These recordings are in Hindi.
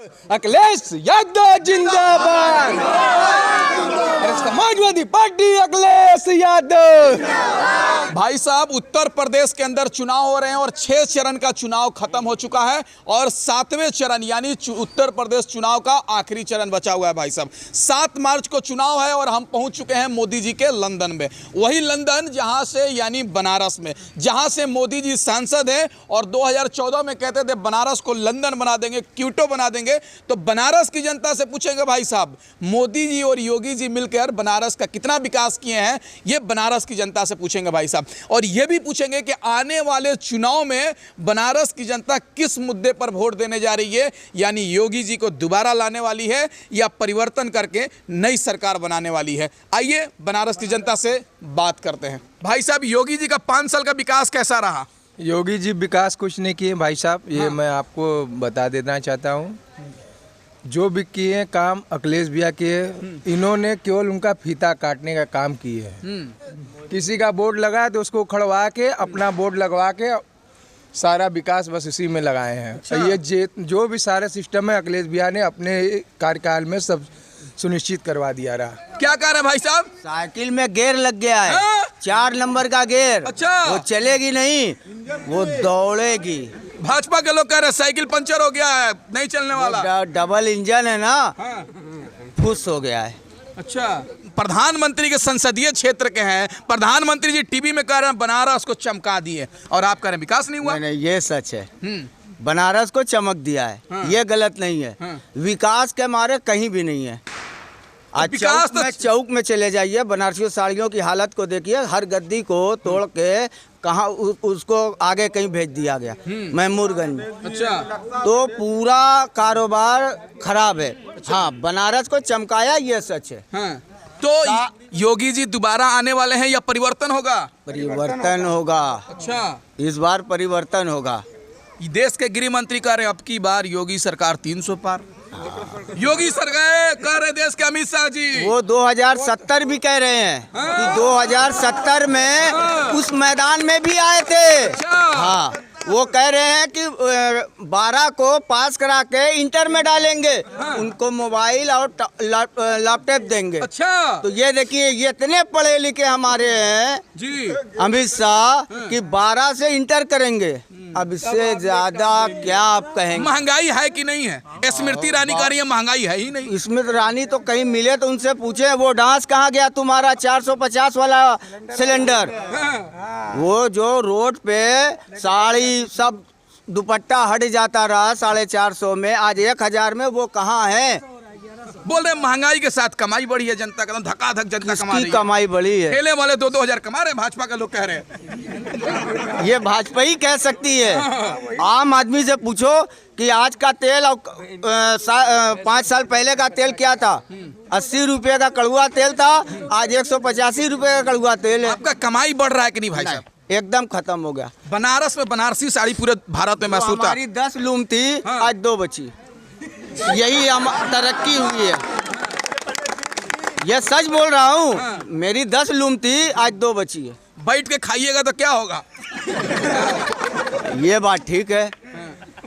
अखिलेश यादव जिंदाबाद। समाजवादी पार्टी अखिलेश यादव। भाई साहब, उत्तर प्रदेश के अंदर चुनाव हो रहे हैं और 6 चरण का चुनाव खत्म हो चुका है और 7वें चरण यानी उत्तर प्रदेश चुनाव का आखिरी चरण बचा हुआ है। भाई साहब, 7 मार्च को चुनाव है और हम पहुंच चुके हैं मोदी जी के लंदन में। वही लंदन जहां से यानी बनारस में, जहां से मोदी जी सांसद हैं और 2014 में कहते थे बनारस को लंदन बना देंगे, क्यूटो बना देंगे। तो बनारस की जनता से पूछेंगे भाई साहब, मोदी जी और योगी जी मिलकर बनारस का कितना विकास किए हैं, ये बनारस की जनता से पूछेंगे भाई साहब। और ये भी पूछेंगे कि आने वाले चुनाव में बनारस की जनता किस मुद्दे पर वोट देने जा रही है, यानी योगी जी को दोबारा लाने वाली है या परिवर्तन करके नई सरकार बनाने वाली है। आइए बनारस की जनता से बात करते हैं। भाई साहब, योगी जी का 5 साल का विकास कैसा रहा? योगी जी विकास कुछ नहीं किए भाई साहब, ये मैं आपको बता देना चाहता हूँ। जो भी किए काम अखिलेश भैया किए, इन्होंने केवल उनका फीता काटने का काम किए है। किसी का बोर्ड लगा तो उसको खड़वा के अपना बोर्ड लगवा के सारा विकास बस इसी में लगाए हैं। अच्छा। ये जो भी सारे सिस्टम है अखिलेश भैया ने अपने कार्यकाल में सब सुनिश्चित करवा दिया रहा। क्या कह रहे हैं भाई साहब? साइकिल में गेयर लग गया है। 4 नंबर का गेयर। अच्छा। वो चलेगी नहीं, वो दौड़ेगी। भाजपा के लोग कह रहे हैं साइकिल पंचर हो गया है, नहीं चलने वाला। डबल इंजन है ना, फुस हो गया है। अच्छा, प्रधानमंत्री के संसदीय क्षेत्र के हैं, प्रधानमंत्री जी टीवी में कह रहे हैं बनारस को चमका दिए और आप कह रहे हैं विकास नहीं हुआ। नहीं, ये सच है। बनारस को चमक दिया है। ये गलत नहीं है। विकास के मारे कहीं भी नहीं है। आज चौक में चले जाइए, बनारसी साड़ियों की हालत को देखिए, हर गद्दी को तोड़ के कहाँ उसको आगे कहीं भेज दिया गया, महमूदगंज में। अच्छा। तो पूरा कारोबार खराब है। अच्छा। हाँ, बनारस को चमकाया, ये सच है। हाँ। तो योगी जी दोबारा आने वाले हैं या परिवर्तन होगा? परिवर्तन होगा। अच्छा, इस बार परिवर्तन होगा। देश के गृह मंत्री कह रहे हैं अब की बार योगी सरकार 300 पार। योगी सरकार कह रहे देश के अमित शाह जी, वो 2070 भी कह रहे हैं कि 2070 में उस मैदान में भी आए थे। हाँ, वो कह रहे हैं कि 12 को पास करा के इंटर में डालेंगे। उनको मोबाइल और लैपटॉप देंगे। अच्छा। तो ये देखिए, ये इतने पढ़े लिखे हमारे हैं जी अमित शाह कि 12 से इंटर करेंगे। अब इससे ज्यादा क्या आप कहेंगे? महंगाई है कि नहीं है? स्मृति ईरानी कह रही है महंगाई है ही नहीं। स्मृति ईरानी तो कहीं मिले तो उनसे पूछे, वो डांस कहाँ गया तुम्हारा 450 वाला सिलेंडर? वो जो रोड पे साड़ी सब दुपट्टा हट जाता रहा 450 में, आज 1000 में, वो कहाँ है? बोल रहे महंगाई के साथ कमाई बढ़ी है जनता का, धक्का-धक जनता कमा रही है। कमाई बढ़ी है। ठेले वाले 2-2 हजार कमा रहे हैं, भाजपा के लोग कह रहे हैं। ये भाजपा ही कह सकती है। आम आदमी से पूछो कि आज का तेल और 5 साल पहले का तेल क्या था? 80 रुपये का कड़ुआ तेल था, आज 185 रुपये का कड़ुआ तेल है। आपका कमाई बढ़ रहा है कि नहीं भाई साहब? एकदम खत्म हो गया। बनारस में बनारसी साड़ी पूरे भारत में मशहूर था। हमारी 10 लूम थी, आज 2 बची। यही हम तरक्की हुई है। ये सच बोल रहा हूँ। मेरी 10 लूम थी, आज 2 बची है। बैठ के खाइएगा तो क्या होगा? ये बात ठीक है।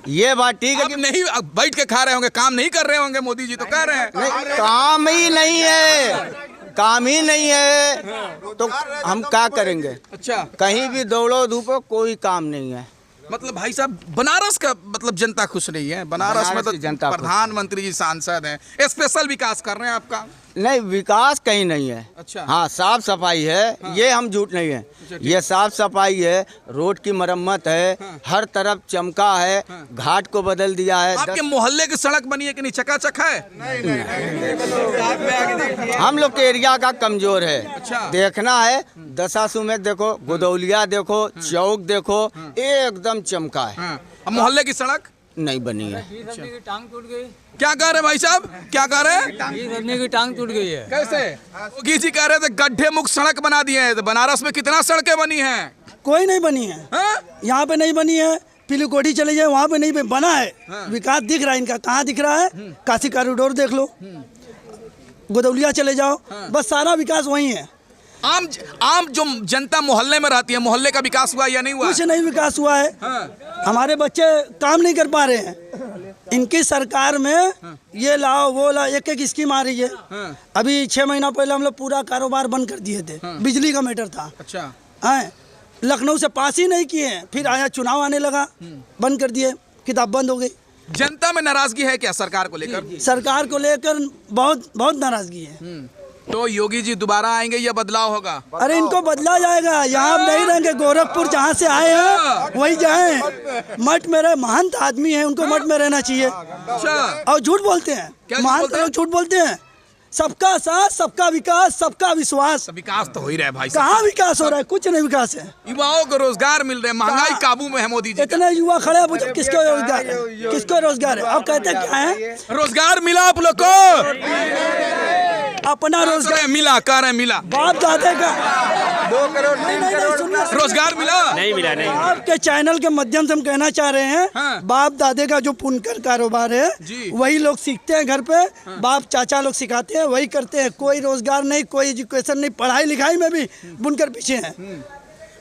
ये बात ठीक है कि नहीं बैठ के खा रहे होंगे, काम नहीं कर रहे होंगे, मोदी जी तो कह रहे हैं। नहीं, काम ही नहीं है, काम ही नहीं है तो हम क्या करेंगे? अच्छा, कहीं भी दौड़ो धूपो, कोई काम नहीं है। मतलब भाई साहब, बनारस का मतलब जनता खुश नहीं है। बनारस में तो जनता, प्रधानमंत्री जी सांसद हैं, स्पेशल विकास कर रहे हैं आपका। नहीं, विकास कहीं नहीं है। अच्छा। हाँ, साफ सफाई है। हाँ। ये हम झूठ नहीं है। अच्छा, ये साफ सफाई है, रोड की मरम्मत है। हाँ। हर तरफ चमका है। हाँ। घाट को बदल दिया है। आपके मोहल्ले की सड़क बनी है कि नहीं? चकाचक है? नहीं। हम लोग के एरिया का कमजोर है। अच्छा। देखना है, दशासु में देखो, गोदौलिया देखो, चौक देखो, एकदम चमका है। मोहल्ले की सड़क नहीं बनी है। टांग टूट गई। क्या कह रहे भाई साहब? क्या कह रहे हैं? की टांग टूट गई है। कैसे? योगी जी कह रहे थे गड्ढे मुक्त सड़क बना दिए हैं। तो बनारस में कितना सड़कें बनी हैं? कोई नहीं बनी है। यहाँ पे नहीं बनी है। पीलीकोठी चले जाए, वहाँ पे नहीं बना है। विकास दिख रहा है इनका। कहाँ दिख रहा है? काशी कॉरिडोर देख लो, गोदौलिया चले जाओ, बस सारा विकास वही है। आम जो जनता मोहल्ले में रहती है, मोहल्ले का विकास हुआ या नहीं हुआ? कुछ नहीं विकास हुआ है। हमारे बच्चे काम नहीं कर पा रहे हैं। इनकी सरकार में ये लाओ वो लाओ, एक एक स्कीम आ रही है। अभी 6 महीना पहले हम लोग पूरा कारोबार बंद कर दिए थे, बिजली का मैटर था। अच्छा, हैं, लखनऊ से पास ही नहीं किए, फिर आया चुनाव आने लगा, बंद कर दिए, किताब बंद हो गई। जनता में नाराजगी है क्या सरकार को लेकर? सरकार को लेकर बहुत बहुत नाराजगी है। तो योगी जी दोबारा आएंगे या बदलाव होगा? अरे इनको बदला जाएगा, यहाँ नहीं रहेंगे। गोरखपुर जहाँ से आए हैं वही जाएं। मठ में रहे, महंत आदमी है, उनको मठ में रहना चाहिए। अच्छा, और झूठ बोलते हैं, क्या झूठ महंत बोलते हैं? लोग झूठ बोलते हैं। सबका साथ, सबका विकास, सबका विश्वास। विकास तो हो ही रहा है भाई साहब। कहाँ विकास हो रहा है? कुछ नहीं विकास है। युवाओं को रोजगार मिल रहे हैं, महंगाई काबू में है मोदी जी का। इतने युवा खड़े हैं, पूछो किसको रोजगार है, किसको रोजगार है? अब कहते क्या है, रोजगार मिला आप लोग को? अपना रोजगार मिला, कह रहे हैं मिला। बाप दादे का 2 करोड़ 3 करोड़ रोजगार मिला? नहीं मिला, नहीं। आपके चैनल के माध्यम से हम कहना चाह रहे हैं, हाँ। बाप दादे का जो पुनकर कारोबार है जी। वही लोग सीखते हैं घर पे। बाप चाचा लोग सिखाते हैं, वही करते हैं। कोई रोजगार नहीं, कोई एजुकेशन नहीं, पढ़ाई लिखाई में भी बुनकर पीछे हैं।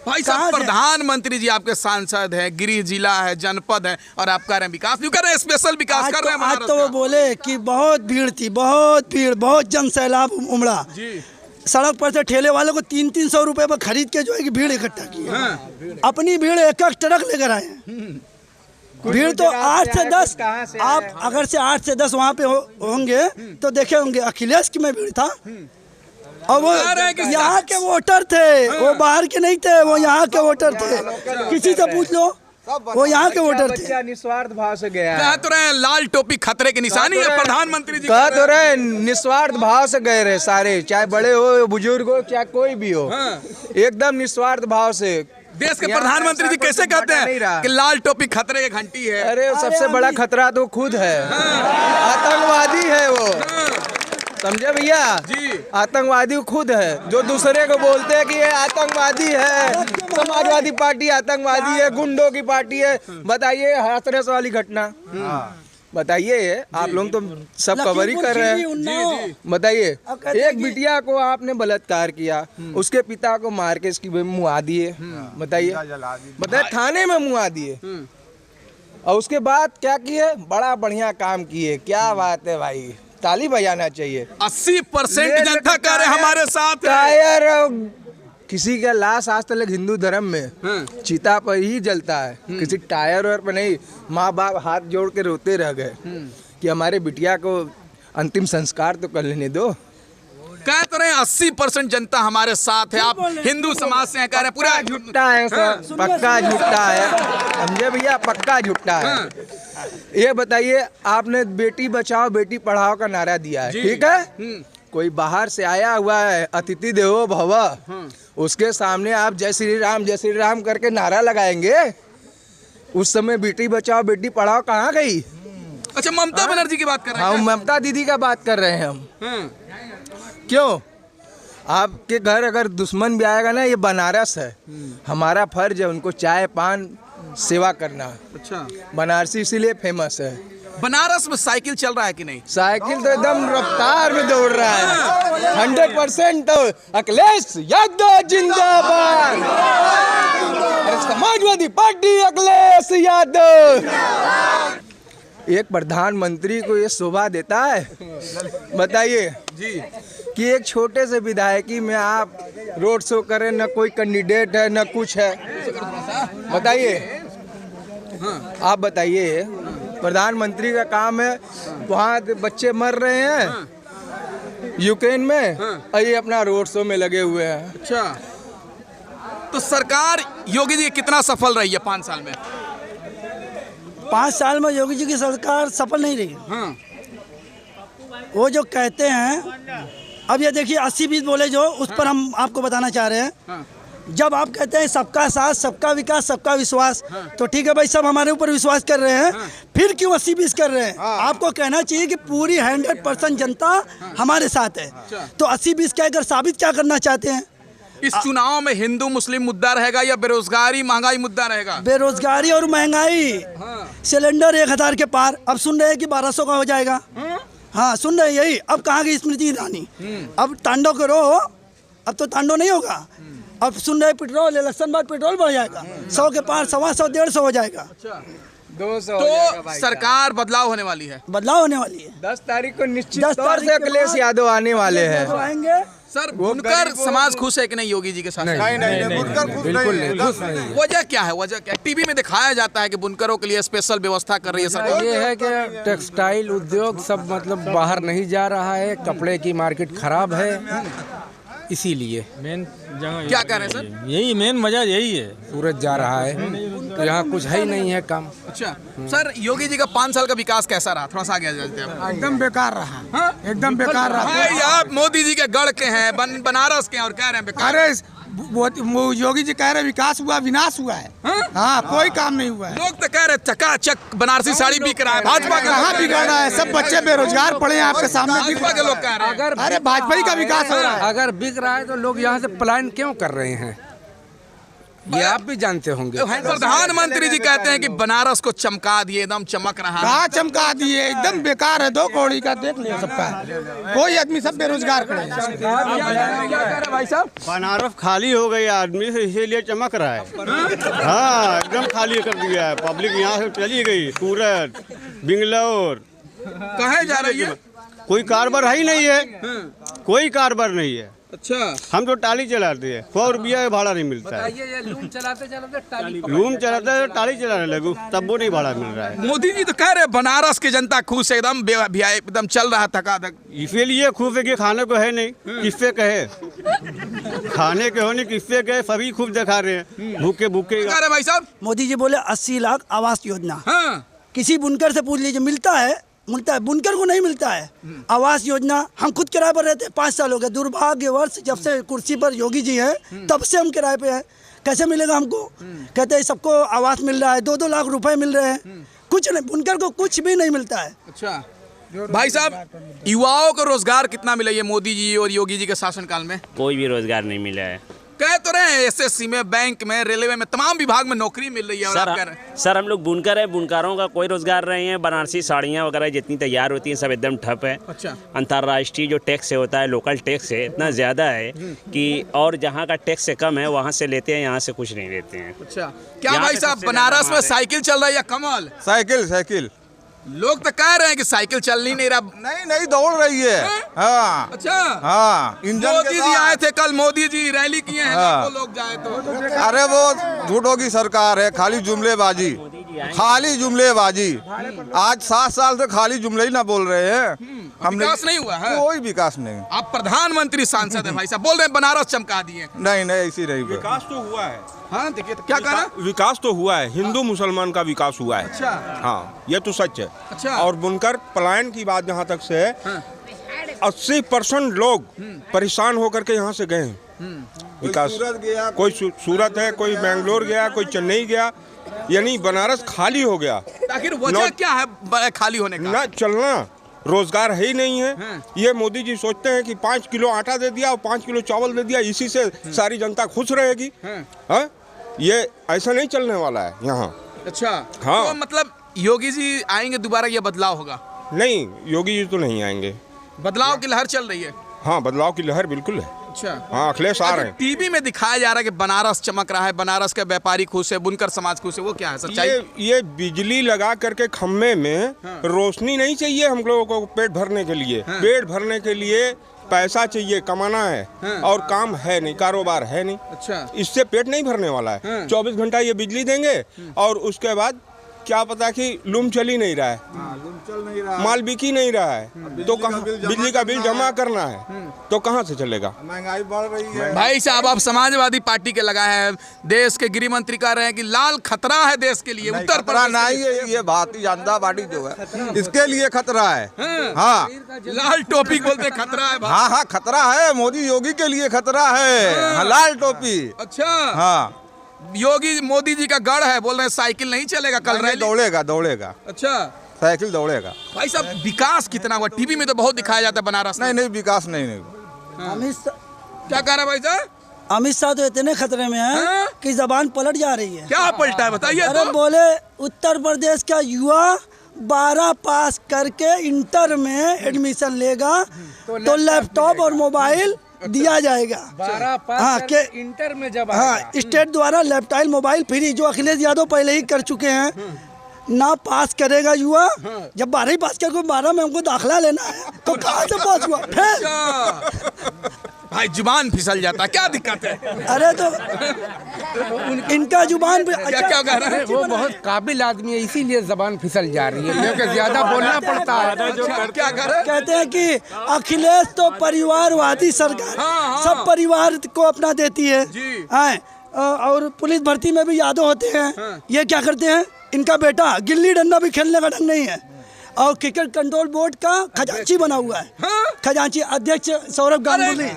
भाई कहाँ साहब, से? प्रधानमंत्री जी आपके सांसद है, गृह जिला है, जनपद है, और आप कह रहे हैं विकास नहीं कर रहे हैं, स्पेशल विकास कर रहे हैं आज बनारस तो वो का। बोले कि बहुत भीड़ थी, बहुत भीड़, बहुत जन सैलाब उमड़ा। जी। सड़क पर से ठेले वाले को 300-300 रुपए पर खरीद के जो है कि भीड़ इकट्ठा की है। हाँ। अपनी भीड़ एक ट्रक लेकर आए हैं। भीड़ तो 8 से 10, आप अगर से 8 से 10 वहाँ पे होंगे तो देखे होंगे अखिलेश की में भीड़ था। और वो कह रहे हैं कि यहाँ के वोटर थे, वो बाहर के नहीं थे, वो यहाँ के वोटर थे। किसी से पूछ लो, वो यहाँ के वोटर थे। बच्चा निस्वार्थ भाव से गया कह है। तो रहे हैं लाल टोपी खतरे की निशानी है, प्रधानमंत्री जी कह तो रहे निस्वार्थ भाव से गए रहे सारे, चाहे बड़े हो, बुजुर्ग हो, चाहे कोई भी हो, एकदम निस्वार्थ भाव से। देश के यहाँ प्रधानमंत्री जी ऐसा कैसे कुछ कहते बटा नहीं हैं रहा। कि लाल टोपी खतरे की घंटी है? अरे सबसे बड़ा खतरा तो खुद है, आतंकवादी है वो, समझे भैया? जी। आतंकवादी खुद है, जो दूसरे को बोलते हैं कि ये आतंकवादी है, समाजवादी पार्टी आतंकवादी है, गुंडों की पार्टी है। बताइए हाथरस वाली घटना, बताइए। आप लोग तो सब कवर ही कर रहे हैं। बताइए, एक बिटिया को आपने बलात्कार किया, उसके पिता को मार के इसकी मुआ दिए। बताइए, थाने में मुआ दिए, और उसके बाद क्या किए? बड़ा बढ़िया काम किए। क्या बात है भाई, ताली बजाना चाहिए। 80% जनता कह रहे हैं हमारे साथ है। टायर किसी का लाश आज तक हिंदू धर्म में चिता पर ही जलता है, किसी टायर पर नहीं। माँ बाप हाथ जोड़ के रोते रह गए कि हमारे बिटिया को अंतिम संस्कार तो कर लेने दो। कह तो रहे हैं 80% जनता हमारे साथ है। आप हिंदू समाज से हैं, कह रहे हैं पूरा झुट्टा है सर, पक्का झुट्टा है, समझे भैया? पक्का झुट्टा है। ये बताइए, आपने बेटी बचाओ बेटी पढ़ाओ का नारा दिया है, ठीक है? कोई बाहर से आया हुआ है, अतिथि देवो भव, उसके सामने आप जय श्री राम करके नारा लगाएंगे? उस समय बेटी बचाओ बेटी पढ़ाओ कहाँ गई? अच्छा, ममता बनर्जी की बात कर रहे हैं? हम ममता दीदी का बात कर रहे हैं हम। क्यों? आपके घर अगर दुश्मन भी आएगा ना, ये बनारस है, हमारा फर्ज है उनको चाय पान सेवा करना। अच्छा, बनारसी इसीलिए फेमस है। बनारस में साइकिल चल रहा है कि नहीं? साइकिल तो एकदम रफ्तार में दौड़ रहा है, 100%। तो अखिलेश यादव जिंदाबाद, अरे समाजवादी पार्टी अखिलेश यादव। एक प्रधानमंत्री को ये शोभा देता है? बताइए जी। कि एक छोटे से विधायकी में आप रोड शो करें, न कोई कैंडिडेट है न कुछ है। बताइए, आप बताइए, प्रधानमंत्री का काम है, वहाँ बच्चे मर रहे हैं यूक्रेन में, और ये अपना रोड शो में लगे हुए हैं। अच्छा, तो सरकार योगी जी कितना सफल रही है 5 साल में? 5 साल में योगी जी की सरकार सफल नहीं रही। हाँ। वो जो कहते हैं, अब ये देखिए 80-20 बोले जो, उस पर हम आपको बताना चाह रहे हैं। जब आप कहते हैं सबका साथ, सबका विकास, सबका विश्वास, तो ठीक है भाई, सब हमारे ऊपर विश्वास कर रहे हैं, फिर क्यों 80-20 कर रहे हैं? आपको कहना चाहिए कि पूरी 100% जनता हमारे साथ है। तो 80-20 कहकर साबित क्या करना चाहते हैं? इस चुनाव में हिंदू मुस्लिम मुद्दा रहेगा या बेरोजगारी महंगाई मुद्दा रहेगा? बेरोजगारी और महंगाई। सिलेंडर 1000 के पार, अब सुन रहे हैं कि 1200 का हो जाएगा। हाँ, सुन रहे हैं यही। अब कहाँ गई स्मृति ईरानी? अब तांडव करो, अब तो तांडव नहीं होगा। अब सुन रहे पेट्रोल, इलेक्शन बाद पेट्रोल बढ़ जाएगा, 100 के पार 125, 150 हो जाएगा। 200 तो सरकार बदलाव होने वाली है। बदलाव होने वाली है। 10 तारीख को निश्चित 10 तौर तारीख से के अखिलेश बाद यादव आने वाले हैं। तो आएंगे। सर बुनकर समाज खुश है कि नहीं योगी जी के साथ? बिल्कुल नहीं, खुश नहीं है। वजह क्या है? वजह क्या? टीवी में दिखाया जाता है कि बुनकरों के लिए स्पेशल व्यवस्था कर रही है सरकार। ये है कि टेक्सटाइल उद्योग सब मतलब बाहर नहीं जा रहा है, कपड़े की मार्केट खराब है, इसीलिए मेन जगह क्या कह रहे हैं सर? यही मेन वजह यही है। सूरत जा रहा है तो यहाँ कुछ है ही नहीं है काम। अच्छा सर, योगी जी का 5 साल का विकास कैसा रहा? थोड़ा सा आगे आ जाते हैं। एकदम बेकार रहा। हाँ? एकदम बेकार रहा। भाई आप मोदी जी के गढ़ के हैं, बनारस के हैं और कह रहे हैं बेकार। अरे वो योगी जी कह रहे विकास हुआ, विनाश हुआ है। हाँ, कोई काम नहीं हुआ है। लोग तो कह रहे चकाचक बनारसी साड़ी बिक रहा है। भाजपा के कहाँ बिगड़ रहा है? सब बच्चे बेरोजगार पड़े हैं आपके सामने। भाजपा के लोग कह रहे हैं। अरे भाजपा ही का विकास हो रहा है। अगर बिक रहा है तो लोग यहाँ से पलायन क्यों कर रहे हैं, ये आप भी जानते होंगे। प्रधानमंत्री जी कहते हैं कि बनारस को चमका दिए, एकदम चमक रहा है। कहाँ चमका दिए? एकदम बेकार है। 2 कौड़ी का देख लिया सबका। कोई आदमी सब बेरोजगार खड़े हैं। क्या कह रहे भाई साहब? बनारस खाली हो गई आदमी से, इसीलिए चमक रहा है। हाँ, एकदम खाली कर दिया है। पब्लिक यहाँ से चली गई सूरत, बेंगलोर। कहाँ जा रही है? कोई कारोबार है ही नहीं है। कोई कारोबार नहीं है। अच्छा, हम तो टाली चलाते हैं, 100 रुपया भाड़ा नहीं मिलता है। ये लूम चलाते चलाते टाली रूम चलाते हैं तो टाली चलाने लगू, तब वो नहीं भाड़ा मिल रहा है। मोदी जी तो कह रहे बनारस की जनता खुश है, एकदम चल रहा धकाधक। इसीलिए खूब है कि खाने को है नहीं, किससे कहे? खाने के होने किससे कहे? सभी खूब दिखा रहे हैं, भूखे भूखे। क्या कह रहे भाई साहब? मोदी जी बोले 80 लाख आवास योजना। हाँ, किसी बुनकर से पूछ लीजिए, मिलता है बुनकर को नहीं मिलता है। आवास योजना हम खुद किराए पर रहते हैं, 5 साल हो गए। दुर्भाग्यवश जब से कुर्सी पर योगी जी हैं तब से हम किराए पे हैं। कैसे मिलेगा हमको? कहते हैं सबको आवास मिल रहा है, 2-2 लाख रुपए मिल रहे हैं। कुछ नहीं, बुनकर को कुछ भी नहीं मिलता है। अच्छा भाई साहब, युवाओं को रोजगार कितना मिला ये मोदी जी और योगी जी के शासनकाल में? कोई भी रोजगार नहीं मिला है। कह तो रहे हैं एसएससी में, बैंक में, रेलवे में, तमाम विभाग में नौकरी मिल रही है। और आप कह रहे हैं सर हम लोग बुनकर है, बुनकारों का कोई रोजगार नहीं है। बनारसी साड़ियाँ वगैरह जितनी तैयार होती हैं सब एकदम ठप है। अच्छा, अंतर्राष्ट्रीय जो टैक्स होता है, लोकल टैक्स है, इतना ज़्यादा है कि और जहाँ का टैक्स से कम है वहाँ से लेते हैं, यहाँ से कुछ नहीं लेते हैं। अच्छा। क्या यहाँ भाई पे साहब सबसे बनारस ज्यादा में माल है। साइकिल चल रहा है या कमल? साइकिल लोग तो कह रहे हैं कि साइकिल चल नहीं रहा। नहीं दौड़ रही है। हाँ अच्छा, हाँ, इंजन के मोदी जी साथ। आए थे कल, मोदी जी रैली किए हैं, हाँ। लाखों लोग जाए तो। अरे वो झूठों की सरकार है, खाली जुमलेबाजी, खाली जुमलेबाजी। आज 7 साल से खाली जुमले ही ना बोल रहे हैं। हमने विकास नहीं हुआ है। कोई विकास नहीं। आप प्रधानमंत्री सांसद हैं भाई साहब, बोल रहे हैं बनारस चमका दिए। नहीं ऐसी नहीं। विकास तो हुआ है। हाँ देखिए, तो क्या कह रहा है? विकास तो हुआ है, हिंदू मुसलमान का विकास हुआ है। अच्छा, हाँ, ये तो सच है। अच्छा। और बुनकर पलायन की बात जहाँ तक से है, 80% लोग परेशान होकर के यहाँ से गए हैं। विकास, सूरत गया, कोई सूरत है, कोई बेंगलोर गया, कोई चेन्नई गया, यानी बनारस खाली हो गया। आखिर वजह क्या है खाली होने का? ना चलना, रोजगार है ही नहीं है। ये मोदी जी सोचते हैं कि 5 किलो आटा दे दिया और 5 किलो चावल दे दिया, इसी से सारी जनता खुश रहेगी। हाँ, ये ऐसा नहीं चलने वाला है यहाँ। अच्छा, हाँ। तो मतलब योगी जी आएंगे दोबारा, ये बदलाव होगा? नहीं, योगी जी तो नहीं आएंगे। बदलाव की लहर चल रही है। हाँ, बदलाव की लहर बिल्कुल है। अच्छा, हाँ, अखिलेश आ रहे हैं। टीवी में दिखाया जा रहा है कि बनारस चमक रहा है, बनारस के व्यापारी खुश है, बुनकर समाज खुश है, वो क्या है सच्चाई? ये बिजली लगा करके खम्भे में रोशनी नहीं चाहिए हम लोगों को पेट भरने के लिए। पेट भरने के लिए पैसा चाहिए, कमाना है, और काम है नहीं, कारोबार है नहीं। अच्छा, इससे पेट नहीं भरने वाला है। 24 घंटा ये बिजली देंगे और उसके बाद क्या पता कि लूम चल ही नहीं रहा है, माल बिक ही नहीं रहा है, तो कहाँ बिजली का बिल जमा करना है, तो कहाँ से चलेगा? महंगाई बढ़ रही है। भाई साहब आप समाजवादी पार्टी के लगाए हैं, देश के गृह मंत्री कह रहे हैं कि लाल खतरा है देश के लिए, उत्तर खतरा प्रदेश नहीं है, ये भारतीय जनता पार्टी जो है इसके लिए खतरा है। हाँ लाल टोपी बोलते खतरा है। हाँ, खतरा है, मोदी योगी के लिए खतरा है। हाँ, लाल टोपी। अच्छा, हाँ, योगी मोदी जी का गढ़ है, बोल रहे हैं साइकिल नहीं चलेगा कल रैली। दौड़ेगा। अच्छा, साइकिल दौड़ेगा। भाई साहब विकास कितना हुआ? टीवी में तो बहुत दिखाया जाता है बनारस में। नहीं विकास नहीं। अमित शाह, क्या कह रहा है भाई साहब? अमित शाह तो इतने खतरे में हाँ? है कि जबान पलट जा रही है। क्या पलटा है बताइए अरे तो। बोले उत्तर प्रदेश का युवा 12 पास करके इंटर में एडमिशन लेगा तो लैपटॉप और मोबाइल दिया जाएगा। 12 पास हाँ, करके इंटर में जब हाँ, स्टेट द्वारा लैपटॉप मोबाइल फ्री, जो अखिलेश यादव पहले ही कर चुके हैं। ना पास करेगा युवा। जब 12वीं पास करके 12 में हमको दाखिला लेना है तो कहाँ से पास हुआ फिर? भाई जुबान फिसल जाता, क्या दिक्कत है? अरे तो इनका जुबान पे क्या क्या कह रहे हैं? वो बहुत काबिल आदमी है, इसीलिए जबान फिसल जा रही है, क्योंकि ज्यादा बोलना पड़ता है। क्या कह रहे हैं? कहते हैं कि अखिलेश तो परिवारवादी सरकार, सब परिवार को अपना देती है। हाँ, और पुलिस भर्ती में भी यादव होते हैं। ये क्या करते हैं? इनका बेटा गिल्ली डंडा भी खेलने का ढंग नहीं है, और क्रिकेट कंट्रोल बोर्ड का खजांची बना हुआ है। खजांची अध्यक्ष सौरभ गांगुली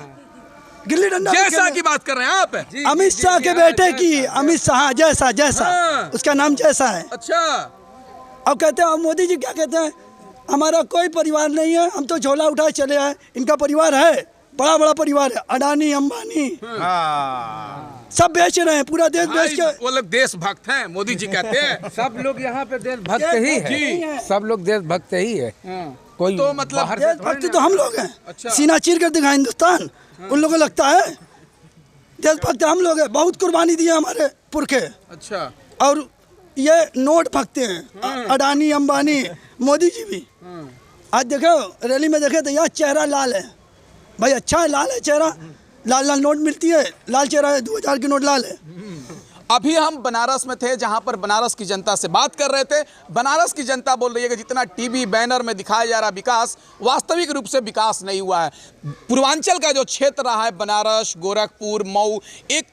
गिल्ली डंडा जैसा की बात कर रहे हैं आप? अमित शाह के बेटे की, अमित शाह जैसा उसका नाम जैसा है। अच्छा। अब कहते हैं, मोदी जी क्या कहते हैं? हमारा कोई परिवार नहीं है, हम तो झोला उठाए चले आए। इनका परिवार है, बड़ा बड़ा परिवार है, अडानी अंबानी सब बेच रहे हैं, पूरा देश बेच के। वो लोग देशभक्त हैं, मोदी जी कहते हैं। सब लोग यहाँ पे देशभक्त ही है, सब लोग देशभक्त ही है। कोई तो मतलब देशभक्ति तो हम लोग हैं। अच्छा। सीना चीर कर दिखा हिंदुस्तान, उन लोगों को लगता है देशभक्त हम लोग हैं। बहुत कुर्बानी दी है हमारे पुरखे। अच्छा। और ये नोट भगते हैं, अडानी अंबानी, मोदी जी भी। आज देखो रैली में देखे तो यहाँ चेहरा लाल है, भाई अच्छा है, लाल है चेहरा, लाल लाल नोट मिलती है, लाल चेहरा है, 2000 की नोट लाल है। अभी हम बनारस में थे, जहां पर बनारस की जनता से बात कर रहे थे। बनारस की जनता बोल रही है कि जितना टीवी बैनर में दिखाया जा रहा विकास, वास्तविक रूप से विकास नहीं हुआ है। पूर्वांचल का जो क्षेत्र रहा है, बनारस, गोरखपुर, मऊ, एक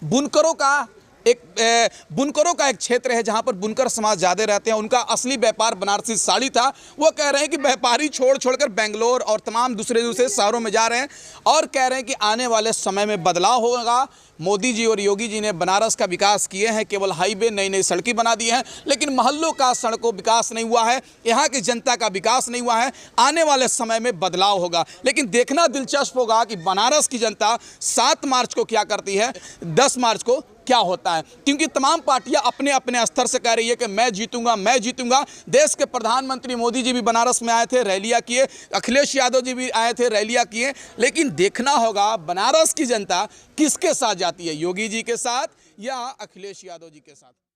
बुनकरों का एक क्षेत्र है जहां पर बुनकर समाज ज़्यादा रहते हैं। उनका असली व्यापार बनारसी साड़ी था। वो कह रहे हैं कि व्यापारी छोड़कर बेंगलोर और तमाम दूसरे शहरों में जा रहे हैं, और कह रहे हैं कि आने वाले समय में बदलाव होगा। मोदी जी और योगी जी ने बनारस का विकास किए हैं, केवल हाईवे, नई नई सड़कें बना दी हैं, लेकिन मोहल्लों का सड़कों विकास नहीं हुआ है, यहाँ की जनता का विकास नहीं हुआ है। आने वाले समय में बदलाव होगा, लेकिन देखना दिलचस्प होगा कि बनारस की जनता 7 मार्च को क्या करती है, 10 मार्च को क्या होता है, क्योंकि तमाम पार्टियां अपने अपने स्तर से कह रही है कि मैं जीतूंगा। देश के प्रधानमंत्री मोदी जी भी बनारस में आए थे, रैलियां किए, अखिलेश यादव जी भी आए थे, रैलियां किए, लेकिन देखना होगा बनारस की जनता किसके साथ जाती है, योगी जी के साथ या अखिलेश यादव जी के साथ।